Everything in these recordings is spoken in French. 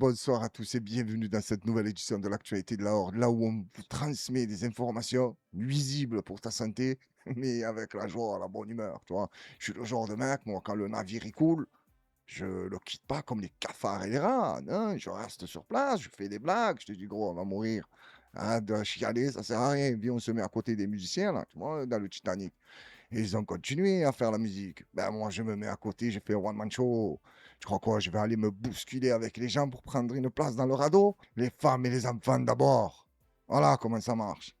bonsoir à tous et bienvenue dans cette nouvelle édition de l'actualité de la Horde, là où on vous transmet des informations nuisibles pour ta santé, mais avec la joie, la bonne humeur, tu vois. Je suis le genre de mec, moi, quand le navire il coule, je le quitte pas comme les cafards et les rats, non, je reste sur place, je fais des blagues, je te dis, gros, on va mourir. Arrête de chialer, ça sert à rien. Viens, on se met à côté des musiciens, là, tu vois, dans le Titanic. Et ils ont continué à faire la musique. Ben moi, je me mets à côté, j'ai fait un one-man show. Tu crois quoi? Je vais aller me bousculer avec les gens pour prendre une place dans le radeau? Les femmes et les enfants d'abord. Voilà comment ça marche.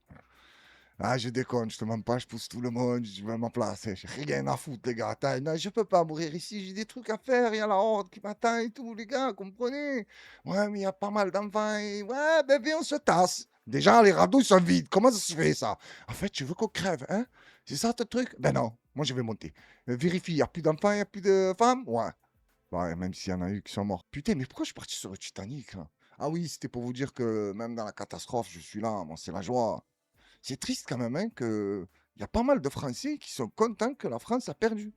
Ah, je déconne, je te mens pas, je pousse tout le monde, je veux ma place. J'ai rien à foutre, les gars. Attends, non, je peux pas mourir ici, j'ai des trucs à faire, il y a la horde qui m'attend et tout, les gars, comprenez? Ouais, mais il y a pas mal d'enfants et... Ouais, ben viens, on se tasse. Déjà, les radeaux, ils sont vides. Comment ça se fait, ça? En fait, tu veux qu'on crève, hein? C'est ça, ton truc? Ben non, moi, je vais monter. Vérifie, il y a plus d'enfants, il y a plus de femmes? Ouais. Ouais, même s'il y en a eu qui sont morts. Putain, mais pourquoi je suis parti sur le Titanic, là? Ah oui, c'était pour vous dire que même dans la catastrophe, je suis là, moi, c'est la joie. C'est triste quand même, hein, que il y a pas mal de Français qui sont contents que la France a perdu.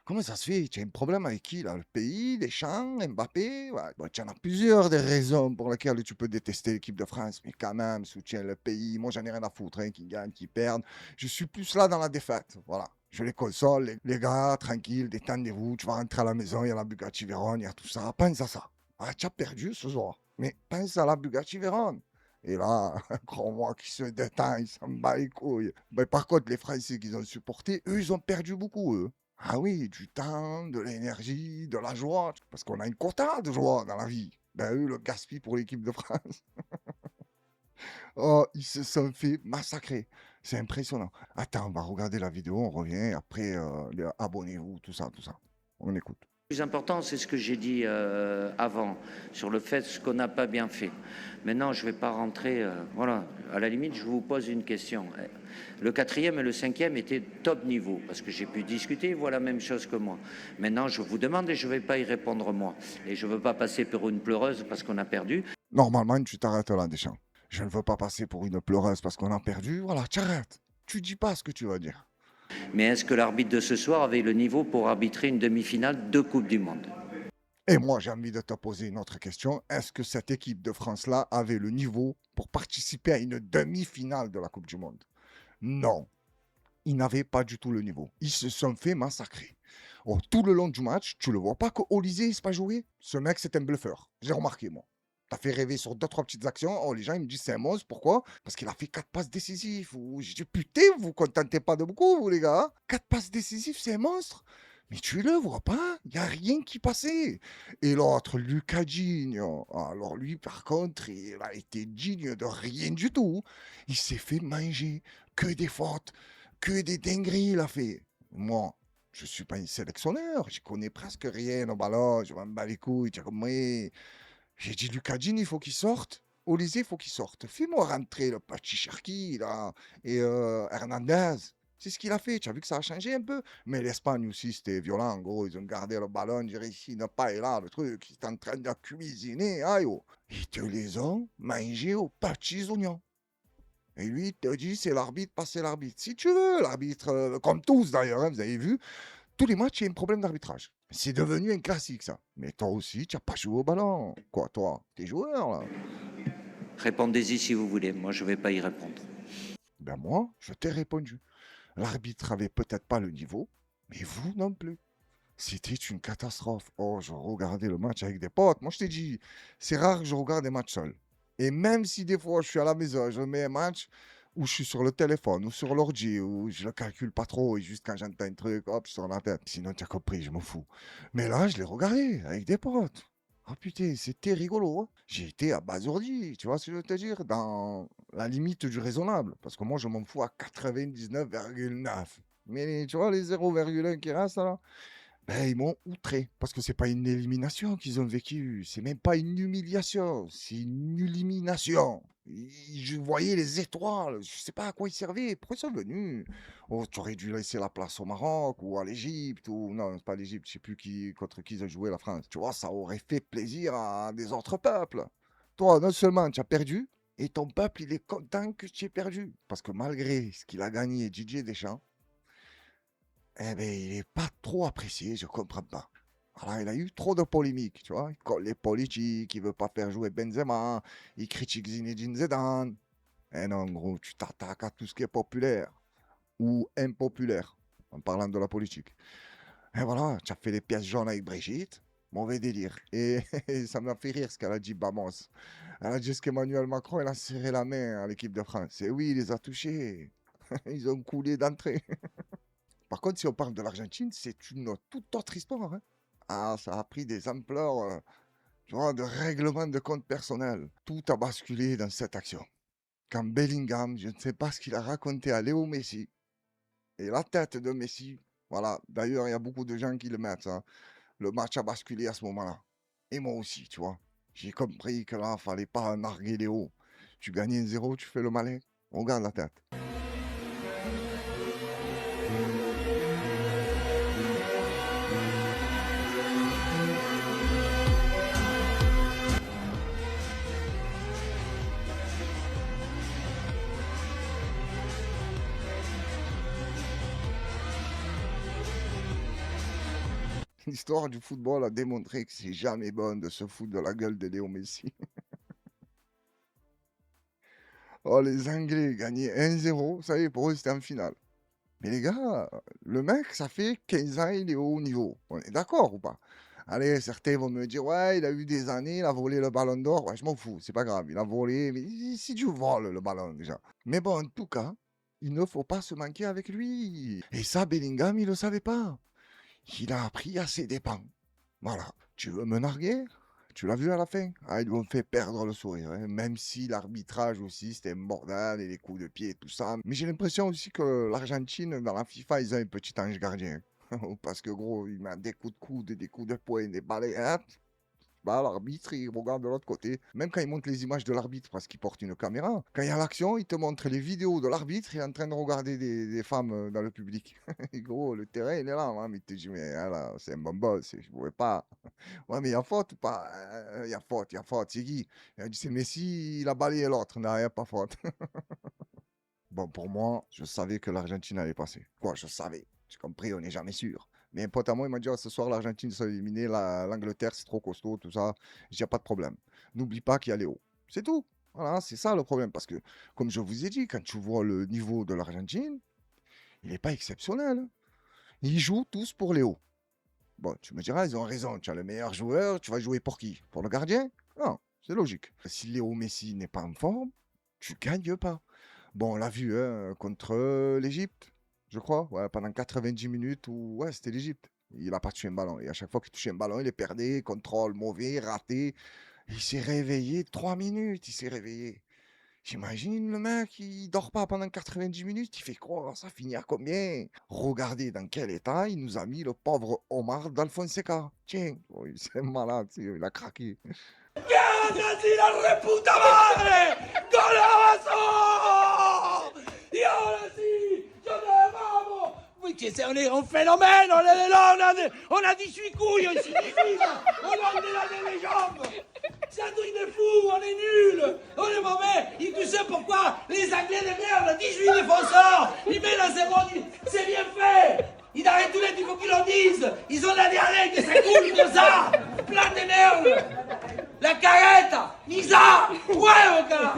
Comment ça se fait? Tu as un problème avec qui là? Le pays, Deschamps, Mbappé? Ouais, bon, tu en as plusieurs des raisons pour lesquelles tu peux détester l'équipe de France, mais quand même, soutiens le pays. Moi, j'en ai rien à foutre, hein, qu'ils gagnent, qu'ils perdent. Je suis plus là dans la défaite. Voilà. Je les console, les gars, tranquille, détendez-vous. Tu vas rentrer à la maison, il y a la Bugatti Veyron, il y a tout ça. Pense à ça. Ah, tu as perdu ce soir. Mais pense à la Bugatti Veyron. Et là, crois-moi qu'il se détend, il s'en bat les couilles. Mais par contre, les Français qu'ils ont supportés, eux, ils ont perdu beaucoup, eux. Ah oui, du temps, de l'énergie, de la joie, parce qu'on a une quota de joie dans la vie. Ben eux, le gaspillent pour l'équipe de France. Oh, ils se sont fait massacrer. C'est impressionnant. Attends, on va regarder la vidéo, on revient, après, abonnez-vous, tout ça, tout ça. On écoute. Le plus important, c'est ce que j'ai dit avant, sur le fait ce qu'on n'a pas bien fait. Maintenant, je ne vais pas rentrer. Voilà, à la limite, je vous pose une question. Le quatrième et le cinquième étaient top niveau, parce que j'ai pu discuter, ils voient la même chose que moi. Maintenant, je vous demande et je ne vais pas y répondre moi. Et je ne veux pas passer pour une pleureuse parce qu'on a perdu. Normalement, tu t'arrêtes là, Deschamps. Je ne veux pas passer pour une pleureuse parce qu'on a perdu. Voilà, tu arrêtes. Tu dis pas ce que tu vas dire. Mais est-ce que l'arbitre de ce soir avait le niveau pour arbitrer une demi-finale de Coupe du Monde? Et moi, j'ai envie de te poser une autre question. Est-ce que cette équipe de France-là avait le niveau pour participer à une demi-finale de la Coupe du Monde? Non, ils n'avaient pas du tout le niveau. Ils se sont fait massacrer. Oh, tout le long du match, tu le vois pas que Olysée, il s'est pas joué? Ce mec, c'est un bluffeur. J'ai remarqué, moi. T'as fait rêver sur deux, trois petites actions. Oh, les gens, ils me disent c'est un monstre. Pourquoi? Parce qu'il a fait quatre passes décisives. J'ai dit, putain, vous vous contentez pas de beaucoup, vous, les gars. Quatre passes décisives, c'est un monstre. Mais tu le vois pas, il n'y a rien qui passait. Et l'autre, Lucas Digne, alors lui, par contre, il a été digne de rien du tout. Il s'est fait manger, que des fautes, que des dingueries, il a fait. Moi, je ne suis pas un sélectionneur, je connais presque rien au ballon, je m'en bats les couilles, tu as compris. J'ai dit, Lucas Digne, il faut qu'il sorte. Olysée, il faut qu'il sorte. Fais-moi rentrer le petit Cherki, là, et Hernandez. C'est ce qu'il a fait. Tu as vu que ça a changé un peu. Mais l'Espagne aussi, c'était violent. En gros, ils ont gardé le ballon. J'ai réussi ne pas est là, le truc. Ils étaient en train de cuisiner. Aïe, oh. Ils te les ont mangés aux petits oignons. Et lui, il te dit, c'est l'arbitre, pas c'est l'arbitre. Si tu veux, l'arbitre, comme tous d'ailleurs, hein, vous avez vu, tous les matchs, il y a un problème d'arbitrage. C'est devenu un classique, ça. Mais toi aussi, tu n'as pas joué au ballon. Quoi, toi? T'es joueur, là. Répondez-y si vous voulez. Moi, je ne vais pas y répondre. Ben moi, je t'ai répondu. L'arbitre avait peut-être pas le niveau, mais vous non plus. C'était une catastrophe. Oh, je regardais le match avec des potes. Moi, je t'ai dit, c'est rare que je regarde des matchs seul. Et même si des fois je suis à la maison, je mets un match où je suis sur le téléphone ou sur l'ordi, où je le calcule pas trop, et juste quand j'entends un truc, hop, sur la tête. Sinon, tu as compris, je m'en fous. Mais là, je l'ai regardé avec des potes. Oh putain, c'était rigolo, hein. J'ai été abasourdi, tu vois ce que je veux te dire, dans la limite du raisonnable. Parce que moi, je m'en fous à 99,9. Mais tu vois, les 0,1 qui restent là, ben, ils m'ont outré. Parce que c'est pas une élimination qu'ils ont vécue. C'est même pas une humiliation. C'est une élimination. Je voyais les étoiles. Je sais pas à quoi ils servaient. Pourquoi ils sont venus? Oh, tu aurais dû laisser la place au Maroc ou à l'Égypte. Ou non, c'est pas l'Égypte. Je sais plus qui, contre qui ils ont joué la France. Tu vois, ça aurait fait plaisir à des autres peuples. Toi, non seulement tu as perdu, et ton peuple, il est content que tu aies perdu. Parce que malgré ce qu'il a gagné, Didier Deschamps, eh ben, il est pas trop apprécié, je comprends pas. Voilà, il a eu trop de polémiques, tu vois. Il colle les politiques, il veut pas faire jouer Benzema, il critique Zinedine Zidane. Eh non, gros, tu t'attaques à tout ce qui est populaire ou impopulaire, en parlant de la politique. Et voilà, tu as fait les pièces jaunes avec Brigitte, mauvais délire. Et, et ça m'a fait rire ce qu'elle a dit, Bamos. Elle a dit qu'Emmanuel Macron, il a serré la main à l'équipe de France. Et oui, il les a touchés. Ils ont coulé d'entrée. Par contre, si on parle de l'Argentine, c'est une toute autre histoire, hein. Ah, ça a pris des ampleurs, tu vois, de règlement de compte personnel. Tout a basculé dans cette action. Quand Bellingham, je ne sais pas ce qu'il a raconté à Léo Messi, et la tête de Messi, voilà. D'ailleurs, il y a beaucoup de gens qui le mettent, hein. Le match a basculé à ce moment-là. Et moi aussi, tu vois. J'ai compris que là, fallait pas narguer Léo. Tu gagnes 1-0, tu fais le malin. Regarde la tête. L'histoire du football a démontré que c'est jamais bon de se foutre de la gueule de Léo Messi. Oh, les Anglais gagnaient 1-0, ça y est, pour eux, c'était en finale. Mais les gars, le mec, ça fait 15 ans, il est au haut niveau. On est d'accord ou pas? Allez, certains vont me dire, ouais, il a eu des années, il a volé le ballon d'or. Ouais, je m'en fous, c'est pas grave, il a volé, mais si tu voles le ballon déjà. Mais bon, en tout cas, il ne faut pas se manquer avec lui. Et ça, Bellingham, il le savait pas. Il a appris à ses dépens. Voilà. Tu veux me narguer? Tu l'as vu à la fin? Ah, ils lui ont fait perdre le sourire, hein. Même si l'arbitrage aussi, c'était un bordel et les coups de pied et tout ça. Mais j'ai l'impression aussi que l'Argentine, dans la FIFA, ils ont un petit ange gardien. Parce que gros, il met des coups de coude, des coups de poing, des balais. Hein. Bah, l'arbitre, il regarde de l'autre côté. Même quand il montre les images de l'arbitre, parce qu'il porte une caméra, quand il y a l'action, il te montre les vidéos de l'arbitre, il est en train de regarder des femmes dans le public. Et gros, le terrain, il est là, hein, mais il te dit, mais ah là, c'est un bonbon, je ne pouvais pas. Ouais, mais il y a faute ou pas? Il y a faute, c'est qui? Il a dit, c'est Messi, il a balayé l'autre. Non, il n'y a pas faute. Bon, pour moi, je savais que l'Argentine allait passer. Quoi, je savais. J'ai compris, on n'est jamais sûr. Mais un pote à moi, il m'a dit, ah, ce soir, l'Argentine s'est éliminée, l'Angleterre, c'est trop costaud, tout ça. J'ai pas de problème. N'oublie pas qu'il y a Léo. C'est tout. Voilà, c'est ça le problème. Parce que, comme je vous ai dit, quand tu vois le niveau de l'Argentine, il n'est pas exceptionnel, hein. Ils jouent tous pour Léo. Bon, tu me diras, ils ont raison. Tu as le meilleur joueur, tu vas jouer pour qui? Pour le gardien? Non, c'est logique. Si Léo Messi n'est pas en forme, tu gagnes pas. Bon, on l'a vu hein, contre l'Égypte, je crois. Ouais, pendant 90 minutes, ou ouais, c'était l'Égypte. Il a pas touché un ballon. Et à chaque fois qu'il touchait un ballon, il est perdé, contrôle mauvais, raté. Il s'est réveillé 3 minutes, il s'est réveillé. J'imagine le mec, il dort pas pendant 90 minutes, il fait quoi? Ça finit à combien? Regardez dans quel état il nous a mis le pauvre Omar d'Alfonseca. Tiens, oh, c'est malade, il a craqué. ¡Cállate la reputa madre! ¡Golazo! Y ahora sí, yo te vamos. Oui, on est en phénomène, on est là, on a 18 couilles, il suffit, on a les jambes. C'est un truc de fou, on est nuls, on est mauvais. Et tu sais pourquoi les Anglais de merde, 18 défenseurs, ils mettent la seconde, c'est bien fait. Ils arrêtent tous les il faut qu'ils le disent. Ils ont la diarrhée, que ça coule comme ça. Plein de merde. La carrette, Misa, ouais, au gars.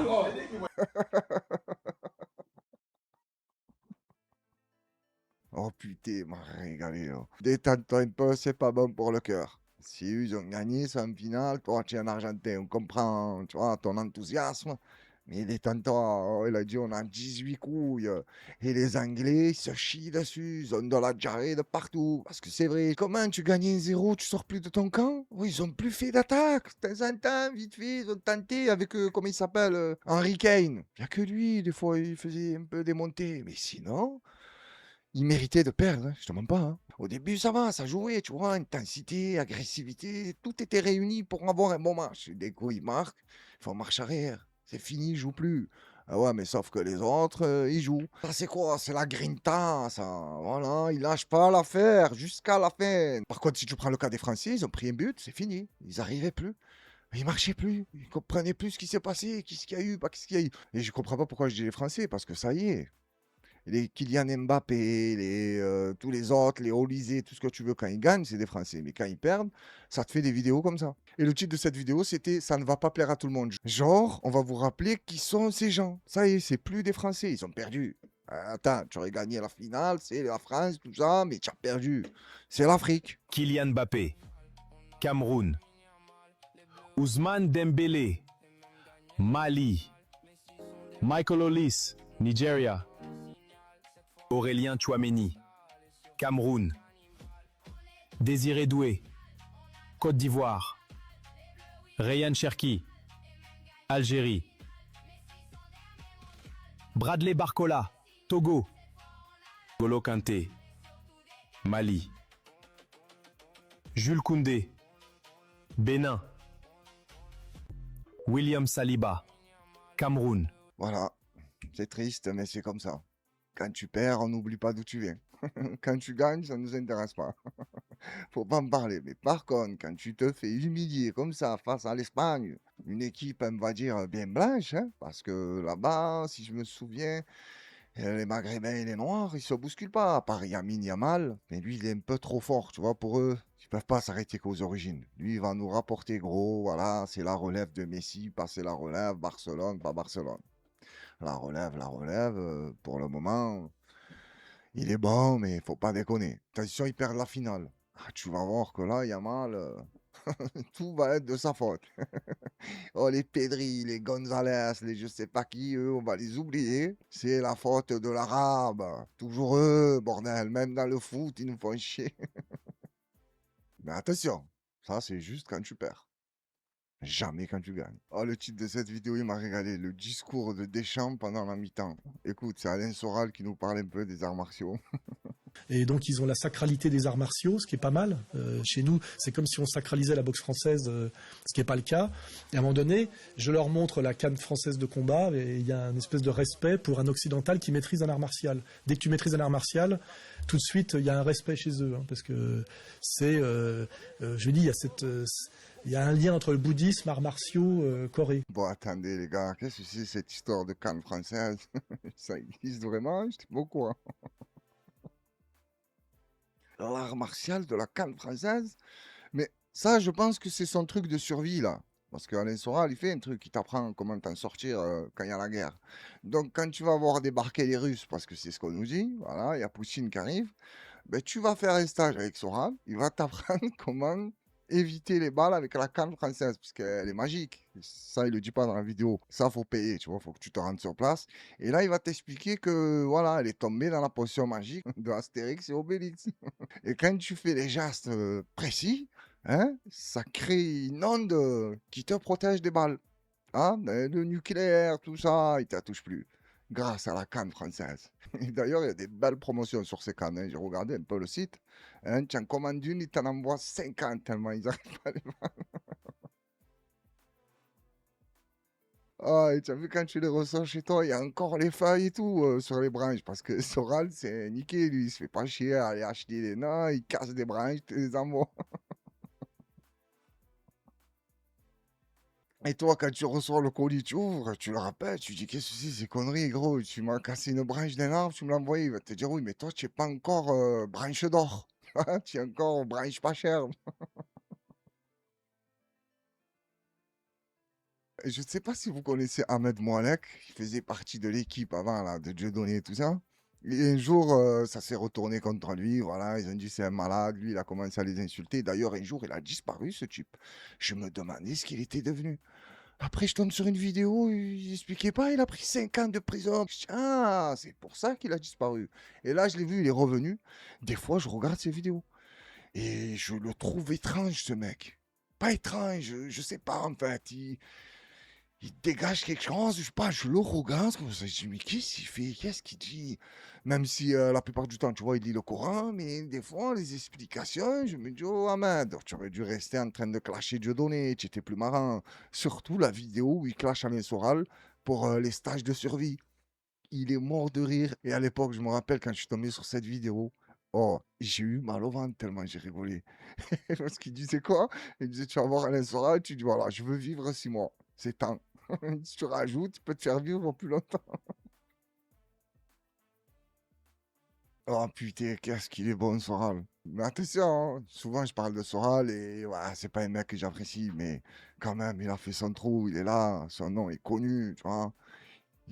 Oh putain, il m'a régalé. Oh. Détends-toi un peu, c'est pas bon pour le cœur. Si ils ont gagné, c'est en finale. Toi, tu es un Argentin, on comprend, tu vois, ton enthousiasme. Mais détends-toi, oh, il a dit on a 18 couilles. Et les Anglais, ils se chient dessus, ils ont de la diarrhée de partout. Parce que c'est vrai, comment tu gagnes 1-0, tu sors plus de ton camp? Oui, ils ont plus fait d'attaque. De temps en temps, vite fait, ils ont tenté avec, comment il s'appelle, Henry Kane. Il n'y a que lui, des fois, il faisait un peu des montées. Mais sinon... Il méritait de perdre, hein, je te mens pas. Hein. Au début, ça va, ça jouait, tu vois, intensité, agressivité, tout était réuni pour avoir un bon match. Dès qu'il marque, il faut marche arrière. C'est fini, il joue plus. Ah ouais, mais sauf que les autres, ils jouent. Ça, c'est quoi? C'est la grinta, ça. Voilà, ils lâchent pas l'affaire jusqu'à la fin. Par contre, si tu prends le cas des Français, ils ont pris un but, c'est fini. Ils n'arrivaient plus. Ils marchaient plus. Ils comprenaient plus ce qui s'est passé, qu'est-ce qu'il y a eu, pas qu'est-ce qu'il y a eu. Et je comprends pas pourquoi je dis les Français, parce que ça y est. Les Kylian Mbappé, tous les autres, les Olysée, tout ce que tu veux, quand ils gagnent, c'est des Français. Mais quand ils perdent, ça te fait des vidéos comme ça. Et le titre de cette vidéo, c'était Ça ne va pas plaire à tout le monde. Genre, on va vous rappeler qui sont ces gens. Ça y est, c'est plus des Français, ils ont perdu. Attends, tu aurais gagné la finale, c'est la France, tout ça, mais tu as perdu. C'est l'Afrique. Kylian Mbappé, Cameroun. Ousmane Dembélé, Mali. Michael Olise, Nigeria. Aurélien Tchouaméni, Cameroun. Désiré Doué, Côte d'Ivoire. Ryan Cherki, Algérie. Bradley Barcola, Togo. Golo Kanté, Mali. Jules Koundé, Bénin. William Saliba, Cameroun. Voilà, c'est triste, mais c'est comme ça. Quand tu perds, on n'oublie pas d'où tu viens. Quand tu gagnes, ça ne nous intéresse pas. Faut pas me parler. Mais par contre, quand tu te fais humilier comme ça face à l'Espagne, une équipe, on va dire, bien blanche, hein, parce que là-bas, si je me souviens, les Maghrébins et les Noirs, ils se bousculent pas, à part Yamin Yamal. Mais lui, il est un peu trop fort, tu vois, pour eux. Ils peuvent pas s'arrêter qu'aux origines. Lui, il va nous rapporter gros, voilà, c'est la relève de Messi, passer la relève, Barcelone, pas Barcelone. La relève, pour le moment, il est bon, mais faut pas déconner. Attention, ils perdent la finale. Ah, tu vas voir que là, Yamal, tout va être de sa faute. Oh, les Pedri, les Gonzalez, les je sais pas qui, eux, on va les oublier. C'est la faute de l'arabe. Toujours eux, bordel. Même dans le foot, ils nous font chier. Mais attention, ça, c'est juste quand tu perds. Jamais quand tu gagnes. Oh, le titre de cette vidéo, il m'a régalé. Le discours de Deschamps pendant la mi-temps. Écoute, c'est Alain Soral qui nous parle un peu des arts martiaux. Et donc ils ont la sacralité des arts martiaux, ce qui est pas mal. Chez nous, c'est comme si on sacralisait la boxe française, ce qui n'est pas le cas. Et à un moment donné, je leur montre la canne française de combat et il y a une espèce de respect pour un occidental qui maîtrise un art martial. Dès que tu maîtrises un art martial, tout de suite, il y a un respect chez eux. Hein, parce que c'est, je dis, il y a un lien entre le bouddhisme, arts martiaux, Corée. Bon, attendez, les gars, qu'est-ce que c'est cette histoire de canne française? Ça existe vraiment? J'étais pas au courant. L'art martial de la canne française? Mais ça, je pense que c'est son truc de survie, là. Parce qu'Alain Soral, il fait un truc qui t'apprend comment t'en sortir quand il y a la guerre. Donc, quand tu vas voir débarquer les Russes, parce que c'est ce qu'on nous dit, voilà, il y a Poutine qui arrive, ben, tu vas faire un stage avec Soral, il va t'apprendre comment éviter les balles avec la canne française, parce qu'elle est magique. Ça, il le dit pas dans la vidéo. Ça, faut payer, tu vois, faut que tu te rendes sur place. Et là, il va t'expliquer que, voilà, elle est tombée dans la potion magique de Astérix et Obélix. Et quand tu fais les gestes précis, hein, ça crée une onde qui te protège des balles. Hein, le nucléaire, tout ça, il ne te touche plus. Grâce à la canne française. Et d'ailleurs, il y a des belles promotions sur ces cannes. Hein. J'ai regardé un peu le site. Hein, tu en commandes une, ils t'en envoient 50 tellement ils n'arrivent pas à les vendre. Ah, et tu as vu quand tu les ressors chez toi, il y a encore les feuilles et tout sur les branches. Parce que Soral, c'est niqué, lui. Il se fait pas chier à aller acheter des nains, il casse des branches, tu les envoies. Et toi, quand tu reçois le colis, tu ouvres, tu le rappelles, tu dis qu'est-ce que c'est ces conneries, gros? Tu m'as cassé une branche d'un arbre, tu me l'as envoyé. Il va te dire oui, mais toi, tu n'es pas encore branche d'or. Tu es encore branche pas chère. Et je ne sais pas si vous connaissez Ahmed Moalek, qui faisait partie de l'équipe avant là, de Dieudonné et tout ça. Et un jour, ça s'est retourné contre lui. Voilà, ils ont dit c'est un malade. Lui, il a commencé à les insulter. D'ailleurs, un jour, il a disparu, ce type. Je me demandais ce qu'il était devenu. Après, je tombe sur une vidéo, il expliquait pas, il a pris 5 ans de prison. Je dis, ah, c'est pour ça qu'il a disparu. Et là, je l'ai vu, il est revenu. Des fois, je regarde ses vidéos. Et je le trouve étrange, ce mec. Pas étrange, je sais pas, en fait. Il dégage quelque chose, je sais pas, je le regarde, comme ça, je dis, mais qu'est-ce qu'il fait? Qu'est-ce qu'il dit? Même si la plupart du temps, tu vois, il lit le Coran, mais des fois, les explications, je me dis, oh Ahmed, tu aurais dû rester en train de clasher Dieudonné, tu étais plus marrant. Surtout la vidéo où il clash Alain Soral pour les stages de survie. Il est mort de rire. Et à l'époque, je me rappelle quand je suis tombé sur cette vidéo, oh, j'ai eu mal au ventre tellement j'ai rigolé. Parce qu'il disait quoi? Il disait, tu vas voir Alain Soral, tu dis, voilà, je veux vivre 6 mois, c'est temps. Si tu rajoutes, tu peux te faire vivre plus longtemps. Oh putain, qu'est-ce qu'il est bon, Soral. Mais attention, hein, souvent je parle de Soral et ouais, c'est pas un mec que j'apprécie, mais quand même, il a fait son trou, il est là, son nom est connu, tu vois.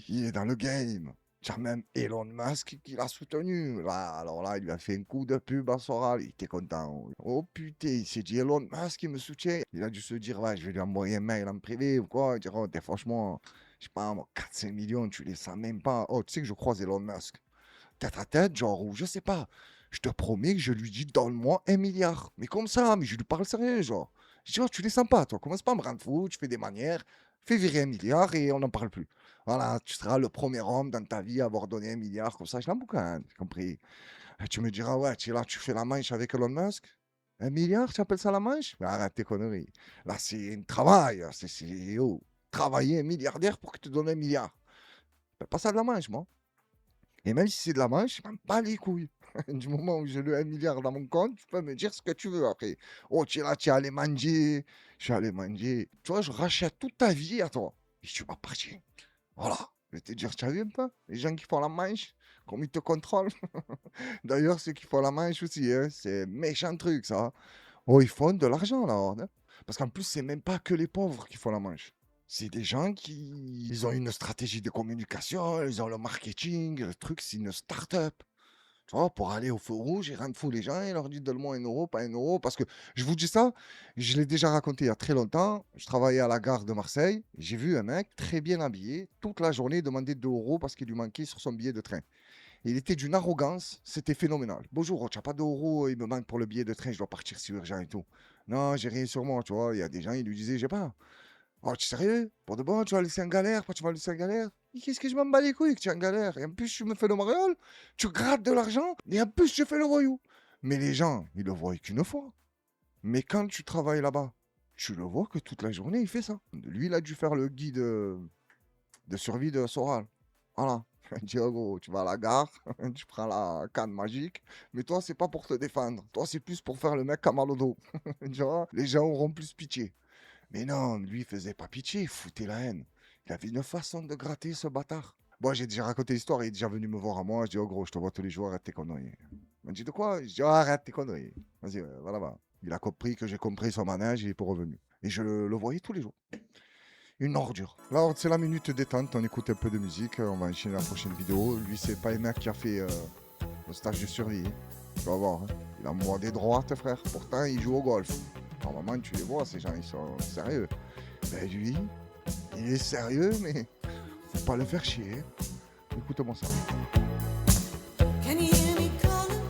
Il est dans le game. Tu as même Elon Musk qui l'a soutenu. Là, alors là, il lui a fait un coup de pub à Soral, il était content. Oh putain, il s'est dit Elon Musk, il me soutient. Il a dû se dire, ouais, je vais lui envoyer un mail en privé ou quoi. Il dit, oh, t'es franchement, je sais pas, moi, 4-5 millions, tu les sens même pas. Oh, tu sais que je croise Elon Musk tête à tête, genre, ou je sais pas. Je te promets que je lui dis, donne-moi 1 milliard. Mais comme ça, mais je lui parle sérieux, genre. Je dis, oh, tu les sens pas, toi. Commence pas à me rendre fou, tu fais des manières. Fais virer 1 milliard et on n'en parle plus. Voilà, tu seras le premier homme dans ta vie à avoir donné 1 milliard, comme ça, je l'emboucane, compris. Et tu me diras, ouais, tu es là, tu fais la manche avec Elon Musk. 1 milliard, tu appelles ça la manche? Mais arrête tes conneries. Là, c'est un travail. Oh, travailler un milliardaire pour qu'il te donne 1 milliard. Fais pas ça de la manche, moi. Et même si c'est de la manche, je m'en bats les couilles. Du moment où j'ai le 1 milliard dans mon compte, tu peux me dire ce que tu veux après. Oh, tu es là, tu es allé manger. Je suis allé manger. Tu vois, je rachète toute ta vie à toi. Et tu vas partir. Voilà. Je vais te dire, tu as vu un peu les gens qui font la manche, comme ils te contrôlent. D'ailleurs, ceux qui font la manche aussi, hein, c'est un méchant truc, ça. Oh, ils font de l'argent, là. Hein. Parce qu'en plus, c'est même pas que les pauvres qui font la manche. C'est des gens qui ils ont une stratégie de communication, ils ont le marketing, le truc, c'est une start-up. Tu vois, pour aller au feu rouge, ils rendent fous les gens, ils leur disent donne-moi 1 euro, pas 1 euro. Parce que je vous dis ça, je l'ai déjà raconté il y a très longtemps. Je travaillais à la gare de Marseille. J'ai vu un mec très bien habillé, toute la journée, demander 2 euros parce qu'il lui manquait sur son billet de train. Il était d'une arrogance, c'était phénoménal. Bonjour, tu n'as pas d'euros, il me manque pour le billet de train, je dois partir si urgent et tout. Non, j'ai rien sur moi, tu vois. Il y a des gens, ils lui disaient, j'ai pas. Oh, tu es sérieux? Pour de bon, tu vas le laisser en galère? Pourquoi tu vas le laisser en galère? Mais qu'est-ce que je m'en bats les couilles que tu es en galère? Et en plus, tu me fais le mariole, tu grattes de l'argent, et en plus, tu fais le voyou. Mais les gens, ils le voient qu'une fois. Mais quand tu travailles là-bas, tu le vois que toute la journée, il fait ça. Lui, il a dû faire le guide de survie de Soral. Voilà. Diogo, tu vas à la gare, tu prends la canne magique, mais toi, c'est pas pour te défendre. Toi, c'est plus pour faire le mec à mal au dos. Tu vois, les gens auront plus pitié. Mais non, lui, il faisait pas pitié, il foutait la haine. Il avait une façon de gratter, ce bâtard. Moi, j'ai déjà raconté l'histoire, il est déjà venu me voir à moi. Je dis, oh gros, je te vois tous les jours, arrête tes conneries. Il m'a dit, de quoi? Je dis, oh, arrête tes conneries. Vas-y, voilà, va. Il a compris que j'ai compris son manège, il est pas revenu. Et je le voyais tous les jours. Une ordure. Là, c'est la minute détente, on écoute un peu de musique, on va enchaîner la prochaine vidéo. Lui, c'est pas un mec qui a fait le stage de survie. Tu vas voir, hein. Il a moi des droites, frère. Pourtant, il joue au golf. Normalement, tu les vois, ces gens, ils sont sérieux. Ben lui, il est sérieux, mais faut pas le faire chier. Écoute-moi ça. Can you hear me calling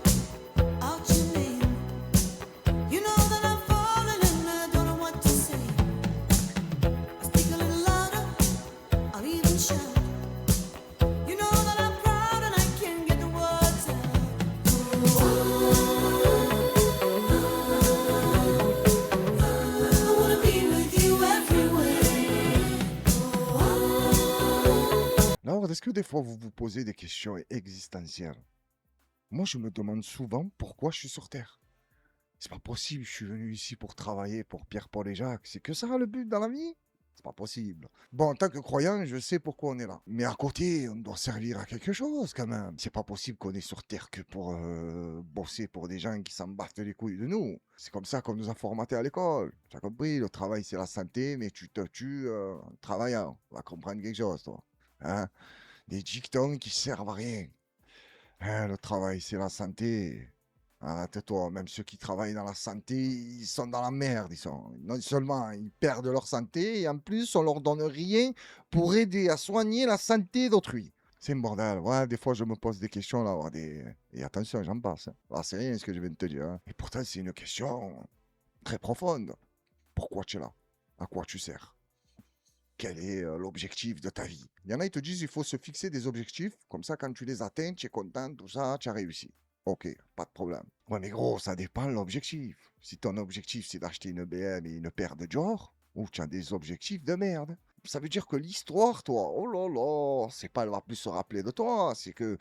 out your name? You know that I'm falling and I don't know what to say. I speak a little louder, I'll even shout. You know that I'm proud and I can't get the words out. I wanna be with you everywhere. Alors, est-ce que des fois vous vous posez des questions existentielles? Moi, je me demande souvent pourquoi je suis sur Terre. C'est pas possible, je suis venu ici pour travailler pour Pierre-Paul et Jacques. C'est que ça le but dans la vie? C'est pas possible. Bon, en tant que croyant, je sais pourquoi on est là. Mais à côté, on doit servir à quelque chose quand même. C'est pas possible qu'on est sur Terre que pour bosser pour des gens qui s'en battent les couilles de nous. C'est comme ça qu'on nous a formatés à l'école. Tu as compris, le travail c'est la santé, mais tu te tues en travaillant. On va comprendre quelque chose, toi. Hein? Des dictons qui servent à rien. Hein, le travail c'est la santé. Arrête-toi, même ceux qui travaillent dans la santé, ils sont dans la merde. Non seulement ils perdent leur santé, et en plus on leur donne rien pour aider à soigner la santé d'autrui. C'est un bordel. Ouais, des fois je me pose des questions là. Et attention, j'en passe. Hein. Là, c'est rien ce que je viens de te dire. Hein. Et pourtant, c'est une question très profonde. Pourquoi tu es là? À quoi tu sers? Quel est l'objectif de ta vie? Il y en a, ils te disent il faut se fixer des objectifs. Comme ça, quand tu les atteins, tu es content, tout ça, tu as réussi. Ok, pas de problème. Ouais, mais gros, ça dépend de l'objectif. Si ton objectif, c'est d'acheter une BM et une paire de Dior, ou tu as des objectifs de merde. Ça veut dire que l'histoire, toi, oh là là, c'est pas elle va plus se rappeler de toi, c'est que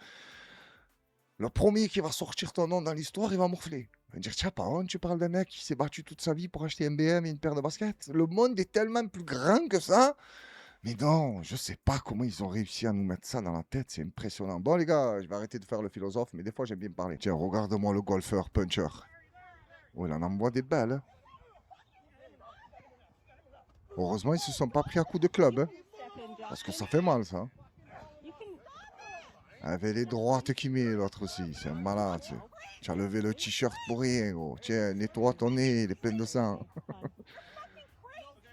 le premier qui va sortir ton nom dans l'histoire, il va morfler. Il va dire, tiens, pas honte, tu parles d'un mec qui s'est battu toute sa vie pour acheter un BM et une paire de baskets. Le monde est tellement plus grand que ça. Mais non, je sais pas comment ils ont réussi à nous mettre ça dans la tête, c'est impressionnant. Bon les gars, je vais arrêter de faire le philosophe, mais des fois j'aime bien me parler. Tiens, regarde-moi le golfeur puncher. Oh, il en envoie des belles. Hein. Heureusement, ils se sont pas pris à coups de club, hein, parce que ça fait mal ça. Hein. Avec les droites qu'il met, l'autre aussi, c'est un malade. Tu as levé le t-shirt pour rien, gros. Tiens, nettoie ton nez, il est plein de sang.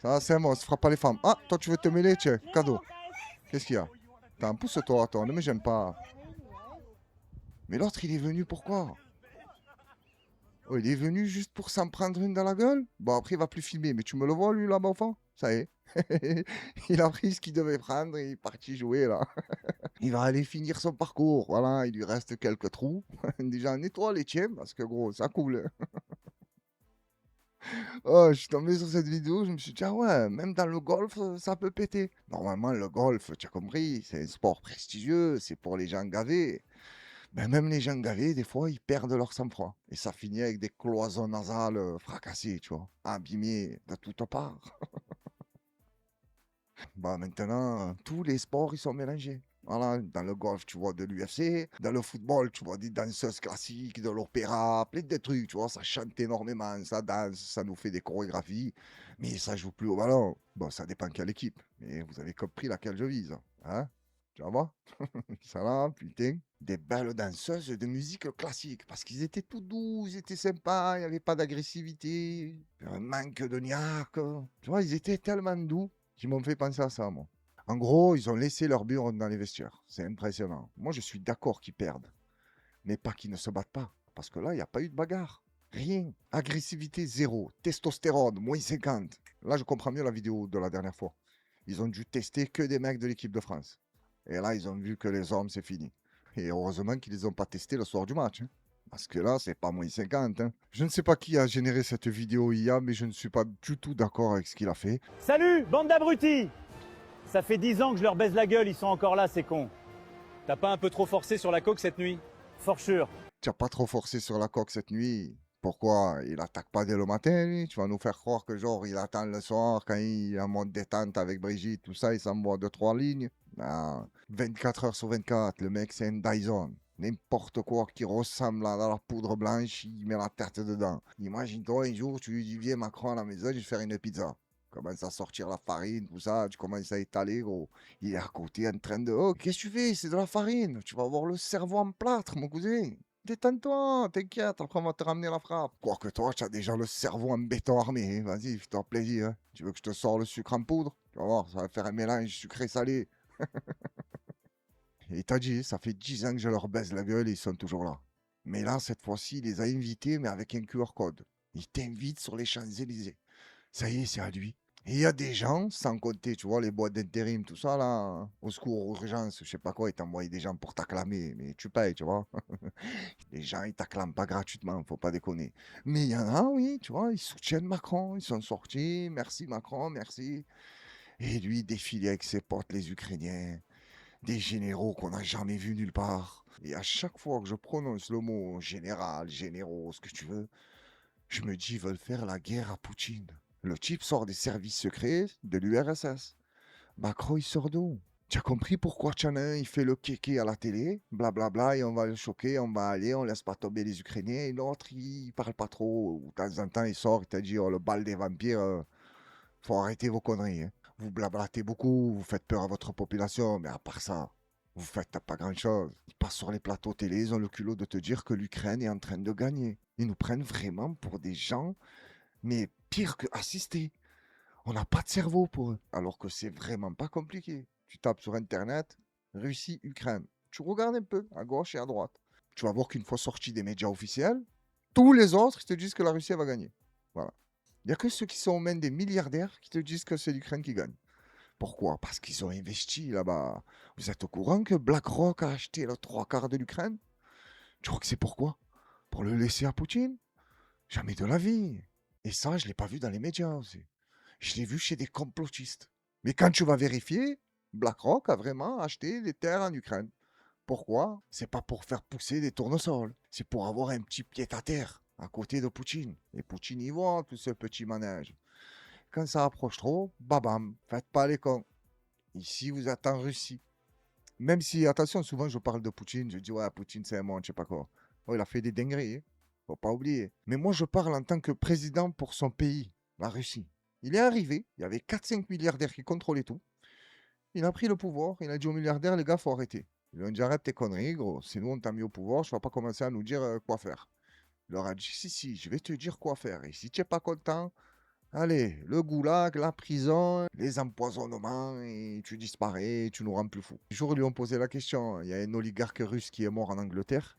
Ça, c'est bon, on se fera pas les femmes. Ah, toi, tu veux te mêler, tiens, cadeau. Qu'est-ce qu'il y a? T'as pousse-toi, attends, ne me gêne pas. Mais l'autre, il est venu pourquoi? Oh, il est venu juste pour s'en prendre une dans la gueule? Bon, après, il va plus filmer, mais tu me le vois, lui, là-bas, au fond? Ça y est. Il a pris ce qu'il devait prendre et il est parti jouer, là. Il va aller finir son parcours. Voilà, il lui reste quelques trous. Déjà, nettoie les tiens, parce que, gros, ça coule. Oh, je suis tombé sur cette vidéo, je me suis dit, ah ouais, même dans le golf, ça peut péter. Normalement, le golf, tu as compris, c'est un sport prestigieux, c'est pour les gens gavés. Ben, même les gens gavés, des fois, ils perdent leur sang-froid. Et ça finit avec des cloisons nasales fracassées, tu vois, abîmées de toutes parts. Bah, maintenant, tous les sports, ils sont mélangés. Voilà, dans le golf, tu vois de l'UFC. Dans le football, tu vois des danseuses classiques, de l'opéra, plein de trucs, tu vois. Ça chante énormément, ça danse, ça nous fait des chorégraphies. Mais ça joue plus au ballon. Bon, ça dépend quelle équipe. Mais vous avez compris laquelle je vise. Hein? Tu vois? Ça là, putain. Des belles danseuses de musique classique. Parce qu'ils étaient tout doux, ils étaient sympas, il n'y avait pas d'agressivité, un manque de niaque. Tu vois, ils étaient tellement doux qui m'ont fait penser à ça, moi. En gros, ils ont laissé leur burn dans les vestiaires. C'est impressionnant. Moi, je suis d'accord qu'ils perdent, mais pas qu'ils ne se battent pas. Parce que là, il n'y a pas eu de bagarre. Rien. Agressivité zéro. Testostérone, moins 50. Là, je comprends mieux la vidéo de la dernière fois. Ils ont dû tester que des mecs de l'équipe de France. Et là, ils ont vu que les hommes, c'est fini. Et heureusement qu'ils ne les ont pas testés le soir du match. Hein. Parce que là, c'est pas moins 50. Hein. Je ne sais pas qui a généré cette vidéo IA, mais je ne suis pas du tout d'accord avec ce qu'il a fait. Salut, bande d'abrutis! Ça fait 10 ans que je leur baise la gueule, ils sont encore là, ces cons. T'as pas un peu trop forcé sur la coque cette nuit? For sure. Tu n'as pas trop forcé sur la coque cette nuit. Pourquoi? Il attaque pas dès le matin, lui. Tu vas nous faire croire que genre, il attend le soir quand il est en mode détente avec Brigitte, tout ça, il s'envoie 2-3 lignes. Non. 24 heures sur 24, le mec, c'est un Dyson. N'importe quoi qui ressemble à la poudre blanche, il met la tête dedans. Imagine-toi un jour, tu lui dis, viens Macron à la maison, je vais faire une pizza. Commence à sortir la farine, tout ça, tu commences à étaler, gros. Il est à côté en train de, oh, qu'est-ce que tu fais? C'est de la farine. Tu vas avoir le cerveau en plâtre, mon cousin. Détends-toi, t'inquiète, après on va te ramener la frappe. Quoique toi, tu as déjà le cerveau en béton armé. Hein. Vas-y, fais-toi plaisir. Hein. Tu veux que je te sors le sucre en poudre? Tu vas voir, ça va faire un mélange sucré-salé. Et t'as dit, ça fait 10 ans que je leur baise la gueule et ils sont toujours là. Mais là, cette fois-ci, il les a invités, mais avec un QR code. Il t'invite sur les Champs-Élysées. Ça y est, c'est à lui. Et il y a des gens, sans compter, tu vois, les boîtes d'intérim, tout ça, là, au secours, urgence, je sais pas quoi, ils t'envoient des gens pour t'acclamer, mais tu payes, tu vois. Les gens, ils t'acclament pas gratuitement, faut pas déconner. Mais il y en a, oui, tu vois, ils soutiennent Macron, ils sont sortis, merci Macron, merci. Et lui, il défile avec ses potes, les Ukrainiens, des généraux qu'on n'a jamais vus nulle part. Et à chaque fois que je prononce le mot général, généraux, ce que tu veux, je me dis, ils veulent faire la guerre à Poutine. Le type sort des services secrets de l'URSS. Macron, il sort d'où? Tu as compris pourquoi Tchanin, il fait le kéké à la télé? Blablabla, et on va le choquer, on va aller, on laisse pas tomber les Ukrainiens. Et l'autre, il parle pas trop. De temps en temps, il sort, il t'a dit, oh, le bal des vampires, faut arrêter vos conneries. Hein. Vous blablatez beaucoup, vous faites peur à votre population, mais à part ça, vous faites pas grand-chose. Ils passent sur les plateaux télé, ils ont le culot de te dire que l'Ukraine est en train de gagner. Ils nous prennent vraiment pour des gens, mais pire que assistés. On n'a pas de cerveau pour eux. Alors que c'est vraiment pas compliqué. Tu tapes sur Internet, Russie, Ukraine. Tu regardes un peu, à gauche et à droite. Tu vas voir qu'une fois sortis des médias officiels, tous les autres ils te disent que la Russie va gagner. Voilà. Il n'y a que ceux qui sont aux mains des milliardaires qui te disent que c'est l'Ukraine qui gagne. Pourquoi? Parce qu'ils ont investi là-bas. Vous êtes au courant que BlackRock a acheté le 3/4 de l'Ukraine? Tu crois que c'est pourquoi? Pour le laisser à Poutine? Jamais de la vie. Et ça, je ne l'ai pas vu dans les médias aussi. Je l'ai vu chez des complotistes. Mais quand tu vas vérifier, BlackRock a vraiment acheté des terres en Ukraine. Pourquoi? C'est pas pour faire pousser des tournesols. C'est pour avoir un petit pied-à-terre à côté de Poutine. Et Poutine y voit tout ce petit manège. Quand ça approche trop, babam, faites pas les cons. Ici, vous êtes en Russie. Même si, attention, souvent je parle de Poutine, je dis, ouais, Poutine, c'est un monde, je sais pas quoi. Oh, il a fait des dingueries, hein. Faut pas oublier. Mais moi, je parle en tant que président pour son pays, la Russie. Il est arrivé, il y avait 4-5 milliardaires qui contrôlaient tout. Il a pris le pouvoir, il a dit aux milliardaires, les gars, faut arrêter. Ils lui ont dit, arrête tes conneries, gros. C'est nous, on t'a mis au pouvoir, je ne vais pas commencer à nous dire quoi faire. Il leur a dit, si, je vais te dire quoi faire. Et si tu n'es pas content, allez, le goulag, la prison, les empoisonnements, et tu disparais, et tu nous rends plus fous. Un jour, ils lui ont posé la question. Il y a un oligarque russe qui est mort en Angleterre.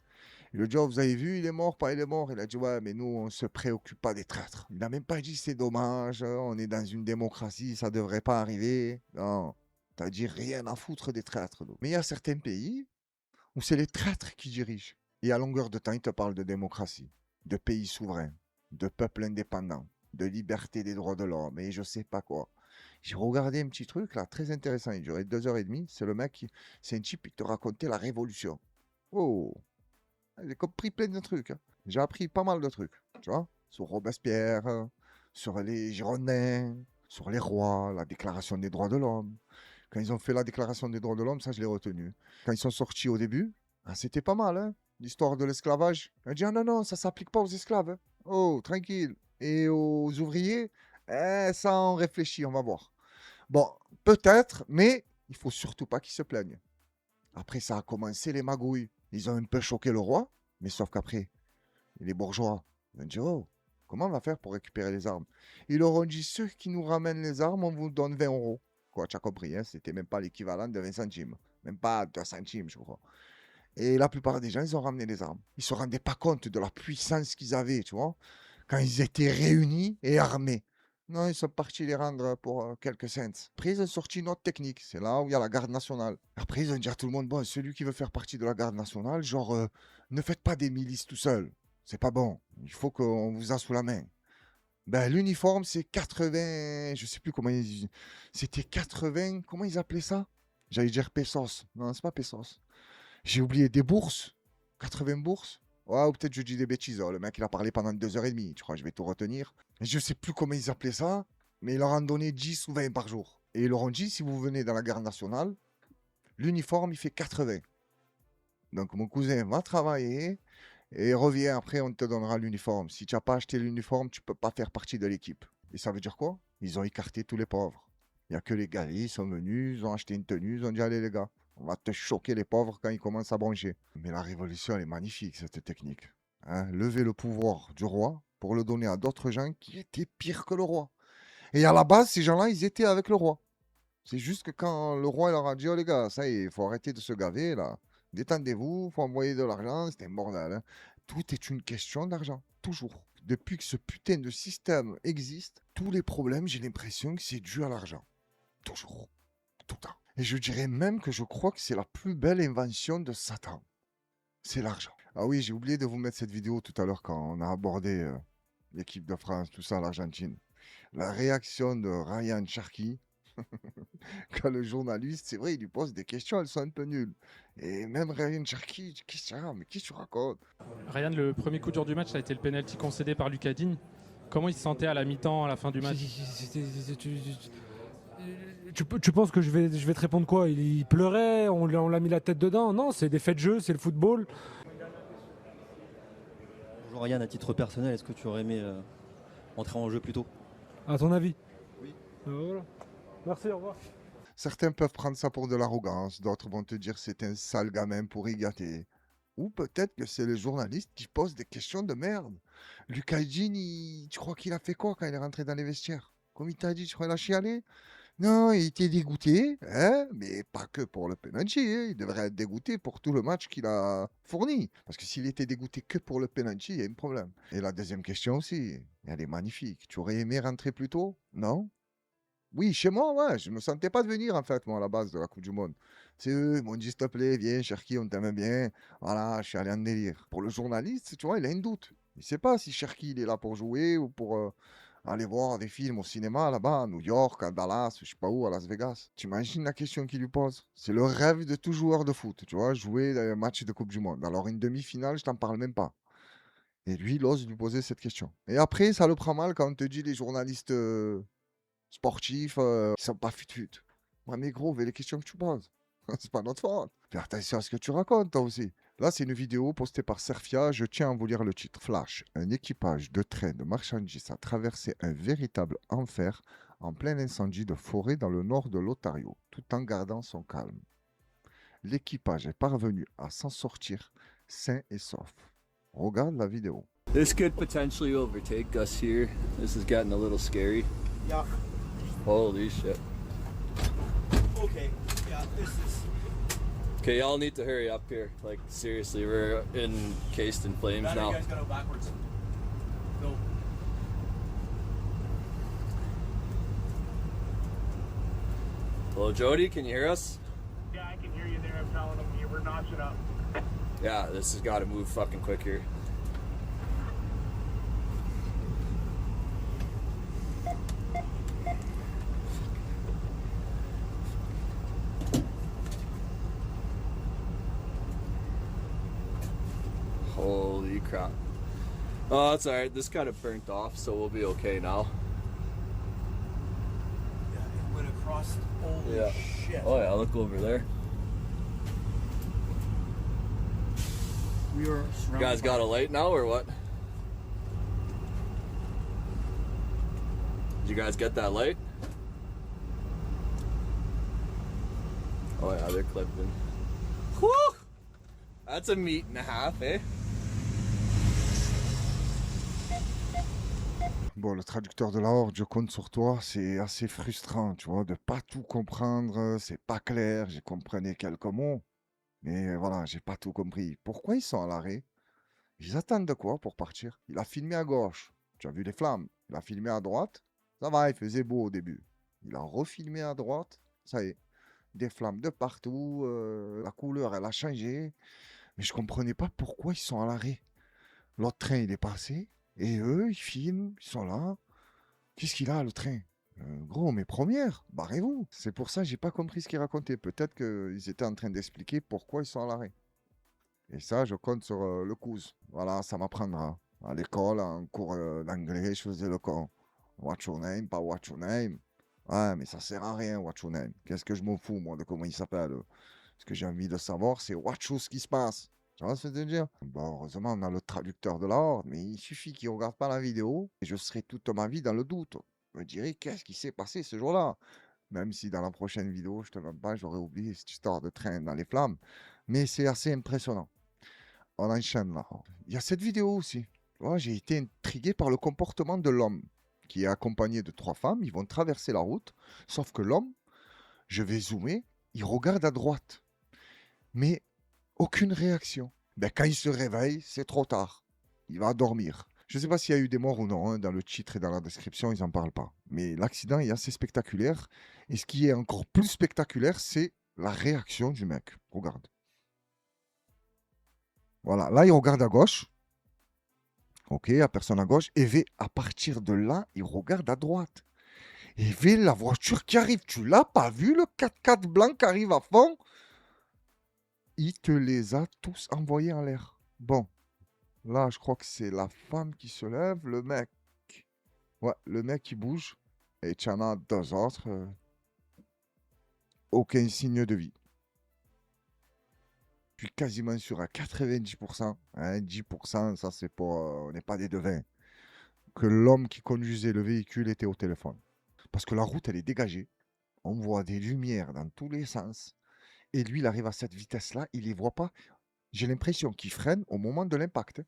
Il lui a dit, oh, vous avez vu, il est mort, pas il est mort. Il a dit, ouais, mais nous, on ne se préoccupe pas des traîtres. Il n'a même pas dit, c'est dommage, on est dans une démocratie, ça ne devrait pas arriver. Non, t'as dit rien à foutre des traîtres. Mais il y a certains pays où c'est les traîtres qui dirigent. Et à longueur de temps, ils te parlent de démocratie, de pays souverains, de peuples indépendants, de liberté des droits de l'homme, et je sais pas quoi. J'ai regardé un petit truc là, très intéressant, il durait 2 h 30. C'est le mec, c'est un type qui te racontait la révolution. Oh, j'ai compris plein de trucs, hein. J'ai appris pas mal de trucs, tu vois, sur Robespierre, sur les Girondins, sur les rois, la déclaration des droits de l'homme. Quand ils ont fait la déclaration des droits de l'homme, ça je l'ai retenu. Quand ils sont sortis au début, ah, c'était pas mal, hein, l'histoire de l'esclavage. On a dit, ah non, non, ça s'applique pas aux esclaves, hein. Oh, tranquille. Et aux ouvriers, ça on réfléchit, on va voir. Bon, peut-être, mais il faut surtout pas qu'ils se plaignent. Après, ça a commencé les magouilles. Ils ont un peu choqué le roi, mais sauf qu'après, les bourgeois, ils ont dit, oh, comment on va faire pour récupérer les armes? Ils leur ont dit, ceux qui nous ramènent les armes, on vous donne 20 euros. Quoi, tu as compris, hein, c'était même pas l'équivalent de 20 centimes. Même pas 2 centimes, je crois. Et la plupart des gens, ils ont ramené les armes. Ils se rendaient pas compte de la puissance qu'ils avaient, tu vois, quand ils étaient réunis et armés. Non, ils sont partis les rendre pour quelques cents. Après, ils ont sorti une autre technique. C'est là où il y a la garde nationale. Après, ils ont dit à tout le monde, bon, celui qui veut faire partie de la garde nationale, genre, ne faites pas des milices tout seul. C'est pas bon. Il faut qu'on vous a sous la main. Ben, l'uniforme, c'est 80, je sais plus comment ils... C'était 80, comment ils appelaient ça? J'allais dire pesos. Non, c'est pas pesos. J'ai oublié des bourses. 80 bourses. Ouais, ou peut-être je dis des bêtises, hein. Le mec, il a parlé pendant 2 h 30. Tu crois, je vais tout retenir. Et je sais plus comment ils appelaient ça, mais ils leur ont donné 10 ou 20 par jour. Et ils leur ont dit, si vous venez dans la garde nationale, l'uniforme, il fait 80. Donc, mon cousin va travailler et revient après, on te donnera l'uniforme. Si tu n'as pas acheté l'uniforme, tu peux pas faire partie de l'équipe. Et ça veut dire quoi? Ils ont écarté tous les pauvres. Il n'y a que les gars, ils sont venus, ils ont acheté une tenue, ils ont dit, allez les gars, on va te choquer les pauvres quand ils commencent à broncher. Mais la révolution, elle est magnifique, cette technique. Hein, lever le pouvoir du roi pour le donner à d'autres gens qui étaient pires que le roi. Et à la base, ces gens-là, ils étaient avec le roi. C'est juste que quand le roi leur a dit, oh les gars, ça y est, il faut arrêter de se gaver, là. Détendez-vous, il faut envoyer de l'argent, c'était un bordel, hein. Tout est une question d'argent, toujours. Depuis que ce putain de système existe, tous les problèmes, j'ai l'impression que c'est dû à l'argent. Toujours. Tout le temps. Et je dirais même que je crois que c'est la plus belle invention de Satan. C'est l'argent. Ah oui, j'ai oublié de vous mettre cette vidéo tout à l'heure quand on a abordé l'équipe de France, tout ça, l'Argentine. La réaction de Ryan Cherki, quand le journaliste, c'est vrai, il lui pose des questions, elles sont un peu nulles. Et même Ryan Cherki, mais qu'est-ce que tu racontes? Ryan, le premier coup dur du match, ça a été le penalty concédé par Lucas Digne. Comment il se sentait à la mi-temps, à la fin du match? Tu penses que je vais te répondre quoi? Il pleurait, on l'a mis la tête dedans. Non, c'est des faits de jeu, c'est le football. Bonjour Ryan, à titre personnel, est-ce que tu aurais aimé entrer en jeu plus tôt? À ton avis? Oui. Voilà. Merci, au revoir. Certains peuvent prendre ça pour de l'arrogance, d'autres vont te dire c'est un sale gamin pour y gâter. Ou peut-être que c'est le journaliste qui pose des questions de merde. Lucas Digne, tu crois qu'il a fait quoi quand il est rentré dans les vestiaires? Comme il t'a dit, tu crois qu'il a chialé? Non, il était dégoûté, hein, mais pas que pour le penalty, hein. Il devrait être dégoûté pour tout le match qu'il a fourni. Parce que s'il était dégoûté que pour le penalty, il y a un problème. Et la deuxième question aussi, elle est magnifique. Tu aurais aimé rentrer plus tôt? Non? Oui, chez moi, ouais, je me sentais pas de venir en fait, moi, à la base de la Coupe du Monde. C'est eux, ils m'ont dit, s'il te plaît, viens, Cherki, on t'aime bien. Voilà, je suis allé en délire. Pour le journaliste, tu vois, il a un doute. Il sait pas si Cherki, il est là pour jouer ou pour aller voir des films au cinéma là-bas, à New York, à Dallas, je sais pas où, à Las Vegas. T'imagines la question qu'il lui pose? C'est le rêve de tout joueur de foot, tu vois, jouer un match de Coupe du Monde. Alors, une demi-finale, je t'en parle même pas. Et lui, il ose lui poser cette question. Et après, ça le prend mal quand on te dit les journalistes sportifs, ils sont pas fut-fut. Ouais, mais gros, mais les questions que tu poses, c'est pas notre faute. Fais attention à ce que tu racontes, toi aussi. Là, c'est une vidéo postée par Serfia. Je tiens à vous lire le titre. Flash. Un équipage de train de marchandises a traversé un véritable enfer en plein incendie de forêt dans le nord de l'Ontario, tout en gardant son calme. L'équipage est parvenu à s'en sortir sain et sauf. Regarde la vidéo. This could potentially overtake us here. This is getting a little scary. Yeah. Holy shit. Okay. Yeah, this is. Okay, y'all need to hurry up here. Like, seriously, we're encased in flames Now now. you guys gotta go backwards. Go. Hello, Jody, can you hear us? Yeah, I can hear you there. I'm telling them you were notching up. Yeah, this has got to move fucking quick here. Holy crap. Oh, that's alright. This kind of burnt off, so we'll be okay now. Yeah, it went across. Holy Yeah. shit. Oh, yeah, look over there. We were You surrounded. guys got a light now, or what? Did you guys get that light? Oh, yeah, they're clipped in. Whew! That's a meat and a half, eh? Bon, le traducteur de la Horde, je compte sur toi. C'est assez frustrant, tu vois, de pas tout comprendre. C'est pas clair. J'ai compris quelques mots. Mais voilà, j'ai pas tout compris. Pourquoi ils sont à l'arrêt? Ils attendent de quoi pour partir? Il a filmé à gauche. Tu as vu les flammes. Il a filmé à droite. Ça va, il faisait beau au début. Il a refilmé à droite. Ça y est. Des flammes de partout. La couleur, elle a changé. Mais je comprenais pas pourquoi ils sont à l'arrêt. L'autre train, il est passé. Et eux, ils filment. Ils sont là. Qu'est-ce qu'il a, le train? Gros, mes premières, barrez-vous. C'est pour ça que j'ai pas compris ce qu'ils racontaient. Peut-être qu'ils étaient en train d'expliquer pourquoi ils sont à l'arrêt. Et ça, je compte sur le cousin. Voilà, ça m'apprendra. À l'école, en cours d'anglais, je faisais le con. What's your name, pas what's your name. Ouais, mais ça sert à rien, what's your name. Qu'est-ce que je m'en fous, moi, de comment il s'appelle. Ce que j'ai envie de savoir, c'est ce qui se passe. Tu vois ce que je veux dire? Bon, heureusement, on a le traducteur de la Horde, mais il suffit qu'il regarde pas la vidéo et je serai toute ma vie dans le doute. Je me dirais, qu'est-ce qui s'est passé ce jour-là? Même si dans la prochaine vidéo, je te mens pas, j'aurais oublié cette histoire de train dans les flammes. Mais c'est assez impressionnant. On enchaîne là. Il y a cette vidéo aussi. Tu vois, j'ai été intrigué par le comportement de l'homme qui est accompagné de 3 femmes. Ils vont traverser la route. Sauf que l'homme, je vais zoomer, il regarde à droite. Mais aucune réaction. Ben, quand il se réveille, c'est trop tard. Il va dormir. Je ne sais pas s'il y a eu des morts ou non. Hein. Dans le titre et dans la description, ils n'en parlent pas. Mais l'accident est assez spectaculaire. Et ce qui est encore plus spectaculaire, c'est la réaction du mec. Regarde. Voilà, là, il regarde à gauche. Ok, il n'y a personne à gauche. Et à partir de là, il regarde à droite. Et la voiture qui arrive, tu l'as pas vu, le 4x4 blanc qui arrive à fond? Il te les a tous envoyés en l'air. Bon, là, je crois que c'est la femme qui se lève, le mec. Ouais, le mec qui bouge. Et tu en as 2 autres. Aucun signe de vie. Je suis quasiment sûr à 90%, hein, 10%, ça c'est pas, on n'est pas des devins, que l'homme qui conduisait le véhicule était au téléphone. Parce que la route, elle est dégagée. On voit des lumières dans tous les sens. Et lui, il arrive à cette vitesse-là, il les voit pas. J'ai l'impression qu'il freine au moment de l'impact. Hein,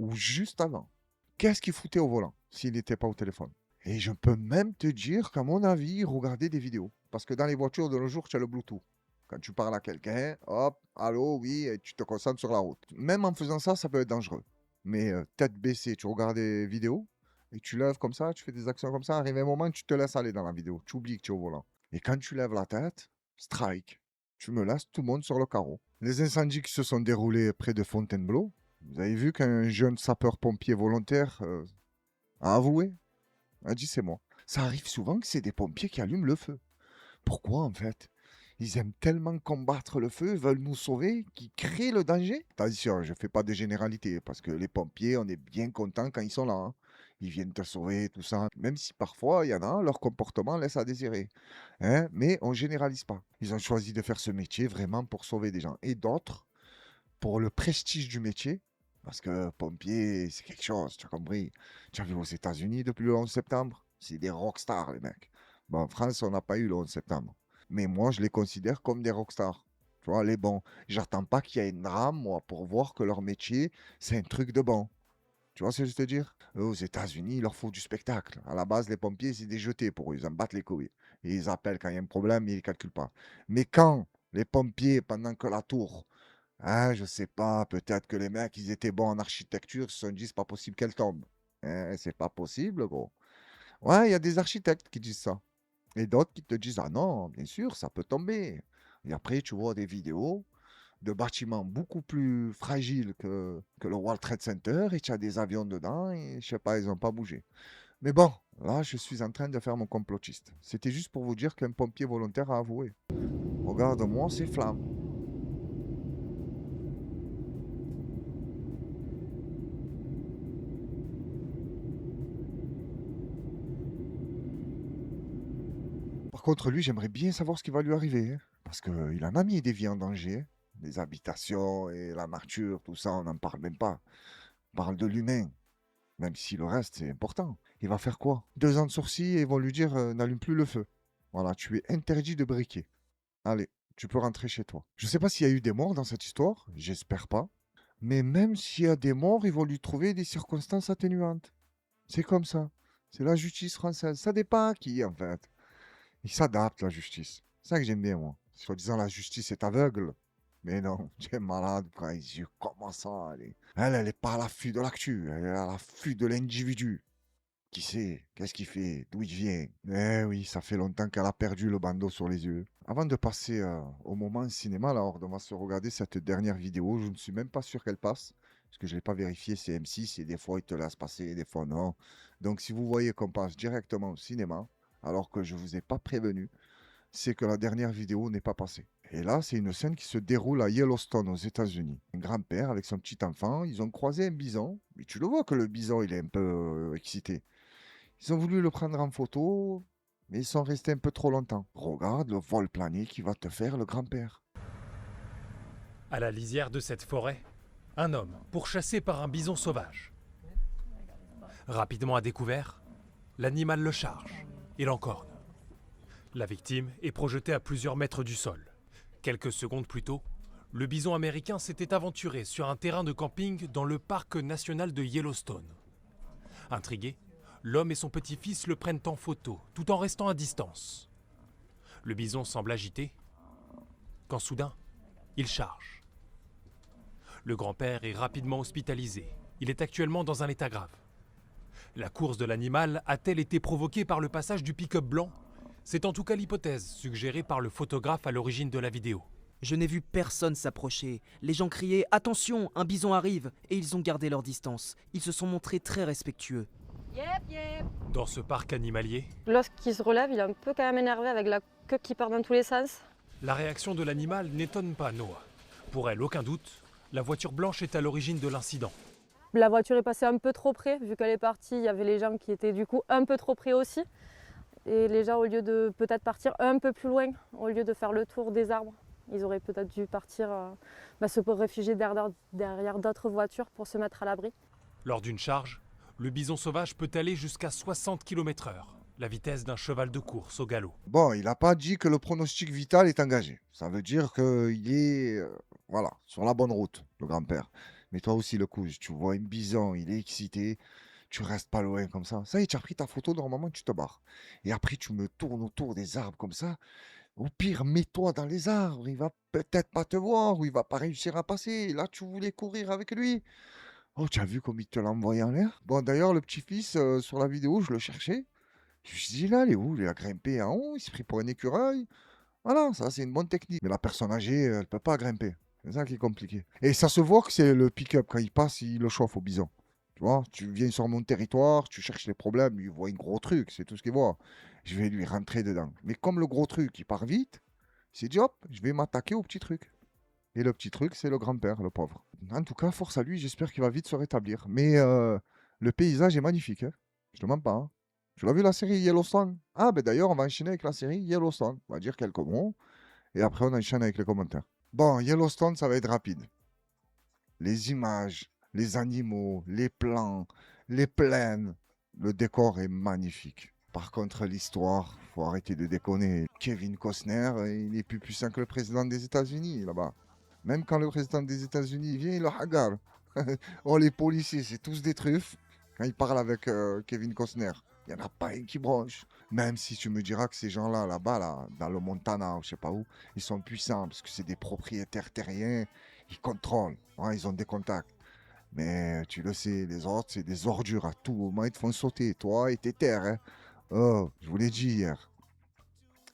ou juste avant. Qu'est-ce qu'il foutait au volant s'il n'était pas au téléphone? Et je peux même te dire qu'à mon avis, il regardait des vidéos. Parce que dans les voitures de nos jours, tu as le Bluetooth. Quand tu parles à quelqu'un, hop, allô, oui, et tu te concentres sur la route. Même en faisant ça, ça peut être dangereux. Mais tête baissée, tu regardes des vidéos et tu lèves comme ça, tu fais des actions comme ça. Arrive un moment, tu te laisses aller dans la vidéo. Tu oublies que tu es au volant. Et quand tu lèves la tête, strike. Tu me laisses tout le monde sur le carreau. Les incendies qui se sont déroulés près de Fontainebleau, vous avez vu qu'un jeune sapeur-pompier volontaire a avoué, a dit c'est moi. Ça arrive souvent que c'est des pompiers qui allument le feu. Pourquoi en fait? Ils aiment tellement combattre le feu, veulent nous sauver, qu'ils créent le danger. Attention, je ne fais pas de généralité, parce que les pompiers, on est bien contents quand ils sont là. Hein. ils viennent te sauver, tout ça. Même si parfois, il y en a, leur comportement laisse à désirer. Hein, mais on généralise pas. Ils ont choisi de faire ce métier vraiment pour sauver des gens. Et d'autres, pour le prestige du métier, parce que pompier, c'est quelque chose, tu as compris. Tu as vu aux États-Unis depuis le 11 septembre, c'est des rockstars, les mecs. Bon, en France, on n'a pas eu le 11 septembre. Mais moi, je les considère comme des rockstars. Tu vois, les bons. J'attends pas qu'il y ait une drame, moi, pour voir que leur métier, c'est un truc de bon. Tu vois ce que je veux te dire? Eux, aux États-Unis, il leur faut du spectacle. À la base, les pompiers, c'est des jetés pour eux. Ils en battent les couilles. Et ils appellent quand il y a un problème, mais ils ne calculent pas. Mais quand les pompiers, pendant que la tour, ah, je sais pas, peut-être que les mecs, ils étaient bons en architecture, ils se sont dit, c'est pas possible qu'elle tombe. Hein, c'est pas possible, gros. Ouais, il y a des architectes qui disent ça. Et d'autres qui te disent, ah non, bien sûr, ça peut tomber. Et après, tu vois des vidéos de bâtiments beaucoup plus fragiles que le World Trade Center et tu as des avions dedans et je sais pas, ils n'ont pas bougé. Mais bon, là, je suis en train de faire mon complotiste. C'était juste pour vous dire qu'un pompier volontaire a avoué. Regarde-moi ces flammes. Par contre, lui, j'aimerais bien savoir ce qui va lui arriver, hein, parce qu'il en a mis des vies en danger, hein. Les habitations et la nature, tout ça, on n'en parle même pas. On parle de l'humain, même si le reste, c'est important. Il va faire quoi? 2 ans de sursis et ils vont lui dire n'allume plus le feu. Voilà, tu es interdit de briquer. Allez, tu peux rentrer chez toi. Je ne sais pas s'il y a eu des morts dans cette histoire, j'espère pas. Mais même s'il y a des morts, ils vont lui trouver des circonstances atténuantes. C'est comme ça. C'est la justice française. Ça dépend à qui, en fait. Il s'adapte, la justice. C'est ça que j'aime bien, moi. Soi-disant, la justice est aveugle. Mais non, tu es malade, frère. Les yeux, comment ça? Elle est pas à l'affût de l'actu. Elle est à l'affût de l'individu. Qui sait? Qu'est-ce qu'il fait? D'où il vient? Eh oui, ça fait longtemps qu'elle a perdu le bandeau sur les yeux. Avant de passer au moment cinéma, là, on va se regarder cette dernière vidéo. Je ne suis même pas sûr qu'elle passe. Parce que je ne l'ai pas vérifié, c'est M6 et des fois, ils te laissent passer, des fois, non. Donc, si vous voyez qu'on passe directement au cinéma, alors que je ne vous ai pas prévenu, c'est que la dernière vidéo n'est pas passée. Et là, c'est une scène qui se déroule à Yellowstone, aux États-Unis. Un grand-père avec son petit enfant, ils ont croisé un bison. Mais tu le vois que le bison, il est un peu excité. Ils ont voulu le prendre en photo, mais ils sont restés un peu trop longtemps. Regarde le vol plané qui va te faire le grand-père. À la lisière de cette forêt, un homme pourchassé par un bison sauvage. Rapidement à découvert, l'animal le charge et l'encorne. La victime est projetée à plusieurs mètres du sol. Quelques secondes plus tôt, le bison américain s'était aventuré sur un terrain de camping dans le parc national de Yellowstone. Intrigué, l'homme et son petit-fils le prennent en photo, tout en restant à distance. Le bison semble agité, quand soudain, il charge. Le grand-père est rapidement hospitalisé. Il est actuellement dans un état grave. La course de l'animal a-t-elle été provoquée par le passage du pick-up blanc? C'est en tout cas l'hypothèse suggérée par le photographe à l'origine de la vidéo. Je n'ai vu personne s'approcher. Les gens criaient « Attention, un bison arrive !» et ils ont gardé leur distance. Ils se sont montrés très respectueux. Dans ce parc animalier, Lorsqu'il se relève, il est un peu quand même énervé avec la queue qui part dans tous les sens. la réaction de l'animal n'étonne pas Noah. Pour elle, aucun doute, la voiture blanche est à l'origine de l'incident. La voiture est passée un peu trop près. Vu qu'elle est partie, il y avait les gens qui étaient du coup un peu trop près aussi. Et les gens, au lieu de peut-être partir un peu plus loin, au lieu de faire le tour des arbres, ils auraient peut-être dû partir se réfugier derrière d'autres voitures pour se mettre à l'abri. Lors d'une charge, le bison sauvage peut aller jusqu'à 60 km/h, la vitesse d'un cheval de course au galop. Bon, il n'a pas dit que le pronostic vital est engagé. Ça veut dire qu'il est voilà, sur la bonne route, le grand-père. Mais toi aussi, le couge, tu vois un bison, il est excité, tu restes pas loin comme ça. Ça y est, tu as pris ta photo, normalement, tu te barres. Et après, tu me tournes autour des arbres comme ça. Au pire, mets-toi dans les arbres, il va peut-être pas te voir ou il va pas réussir à passer. Là, tu voulais courir avec lui. Oh, tu as vu comme il te l'a envoyé en l'air? Bon, d'ailleurs, le petit-fils, sur la vidéo, je le cherchais. Je me suis dit, là, il est où? Il a grimpé en haut, il s'est pris pour un écureuil. Voilà, ça, c'est une bonne technique. Mais la personne âgée, elle peut pas grimper. C'est ça qui est compliqué. Et ça se voit que c'est le pick-up. Quand il passe, il le chauffe au bison. Tu vois, tu viens sur mon territoire, tu cherches les problèmes, il voit un gros truc, c'est tout ce qu'il voit. Je vais lui rentrer dedans. Mais comme le gros truc, il part vite, il s'est dit, hop, je vais m'attaquer au petit truc. Et le petit truc, c'est le grand-père, le pauvre. En tout cas, force à lui, j'espère qu'il va vite se rétablir. Mais le paysage est magnifique, hein. Je te mens pas, hein. Tu l'as vu la série Yellowstone? Ah, ben d'ailleurs, on va enchaîner avec la série Yellowstone. On va dire quelques mots et après on enchaîne avec les commentaires. Bon, Yellowstone, ça va être rapide. Les images, les animaux, les plans, les plaines, le décor est magnifique. Par contre, l'histoire, faut arrêter de déconner. Kevin Costner, il est plus puissant que le président des États-Unis là-bas. Même quand le président des États-Unis vient, il le hagarde. Oh, les policiers, c'est tous des truffes. Quand ils parlent avec Kevin Costner, il n'y en a pas un qui bronche. Même si tu me diras que ces gens-là, là-bas, là, dans le Montana, ou je sais pas où, ils sont puissants parce que c'est des propriétaires terriens. Ils contrôlent. Ouais, ils ont des contacts. Mais tu le sais, les autres, c'est des ordures à tout moment. Ils te font sauter, toi et tes terres. Hein. Oh, je vous l'ai dit hier.